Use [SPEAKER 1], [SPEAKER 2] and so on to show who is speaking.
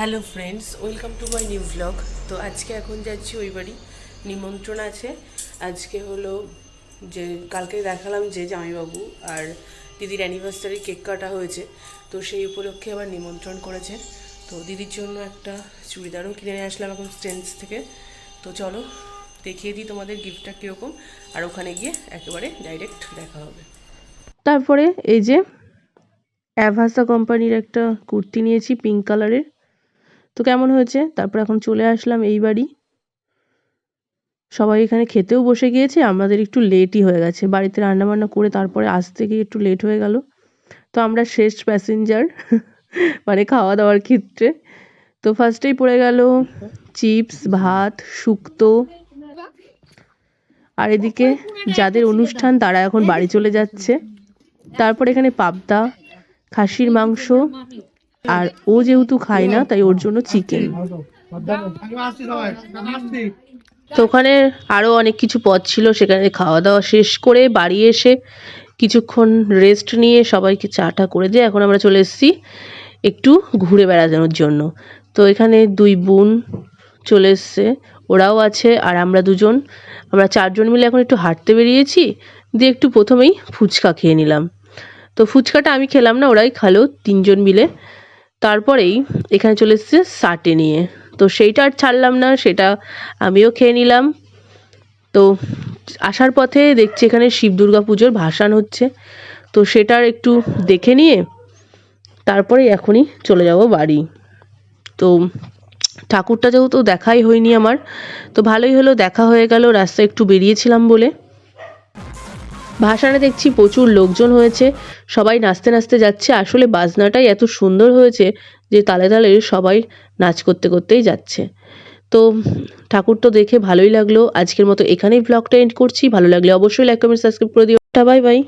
[SPEAKER 1] Hello friends, welcome to my new blog. তো আজকে এখন যাচ্ছি ওই বাড়ি, নিমন্ত্রণ আছে। আজকে হলো যে কালকে দেখালাম যে জামাইবাবু আর দিদির অ্যানিভার্সারি কেক কাটা হয়েছে, তো সেই উপলক্ষে আবার নিমন্ত্রণ করেছে। তো দিদির জন্য একটা চুড়িদারও কিনে নিয়ে আসলাম এখন স্ট্রেন্স থেকে। তো চলো দেখিয়ে দিই তোমাদের গিফটটা কীরকম, আর ওখানে গিয়ে একেবারে ডাইরেক্ট দেখা হবে।
[SPEAKER 2] তারপরে এই যে অ্যাভাসা কোম্পানির একটা কুর্তি নিয়েছি পিঙ্ক কালারের। তো কেমন হয়েছে? তারপর এখন চলে আসলাম এই বাড়ি। সবাই এখানে খেতেও বসে গিয়েছে, আমাদের একটু লেটই হয়ে গেছে, বাড়িতে রান্নাবান্না করে তারপরে আসতে গিয়ে একটু লেট হয়ে গেল। তো আমরা শেষ প্যাসেঞ্জার মানে খাওয়া দাওয়ার ক্ষেত্রে। তো ফার্স্টেই পড়ে গেল চিপস, ভাত, শুক্তো। আর এদিকে যাদের অনুষ্ঠান তারা এখন বাড়ি চলে যাচ্ছে। তারপর এখানে পাবদা, খাসির মাংস, আর ও যেহেতু খায় না তাই ওর জন্য চিকেন। তো ওখানে আরো অনেক কিছু পদ ছিল, সেখানে খাওয়া দাওয়া শেষ করে বাড়ি এসে কিছুক্ষণ রেস্ট নিয়ে সবাইকে চাটা করে দিয়ে এখন আমরা চলে এসেছি একটু ঘুরে বেড়ানোর জন্য। তো এখানে দুই বোন চলে এসছে, ওরাও আছে, আর আমরা দুজন, আমরা চারজন মিলে এখন একটু হাঁটতে বেরিয়েছি। দিয়ে একটু প্রথমেই ফুচকা খেয়ে নিলাম। তো ফুচকাটা আমি খেলাম না, ওরাই খালো তিনজন মিলে। তারপরেই এখানে চলে এসছে সাটে নিয়ে, তো সেইটা আর ছাড়লাম না, সেটা আমিও খেয়ে নিলাম। তো আসার পথে দেখছি এখানে শিব দুর্গা পুজোর ভাসান হচ্ছে, তো সেটার একটু দেখে নিয়ে তারপরে এখনই চলে যাব বাড়ি। তো ঠাকুরটা যেহেতু দেখাই হয়নি আমার, তো ভালোই হলো দেখা হয়ে গেল, রাস্তায় একটু বেরিয়েছিলাম বলে। ভাসানে দেখছি প্রচুর লোকজন হয়েছে, সবাই নাচতে নাচতে যাচ্ছে। আসলে বাজনাটাই এত সুন্দর হয়েছে যে তালে তালে সবাই নাচ করতে করতেই যাচ্ছে। তো ঠাকুর তো দেখে ভালোই লাগলো। আজকের মতো এখানেই ব্লগটা এন্ড করছি। ভালো লাগলে অবশ্যই লাইক কমেন্ট সাবস্ক্রাইব করে দিও। Bye bye.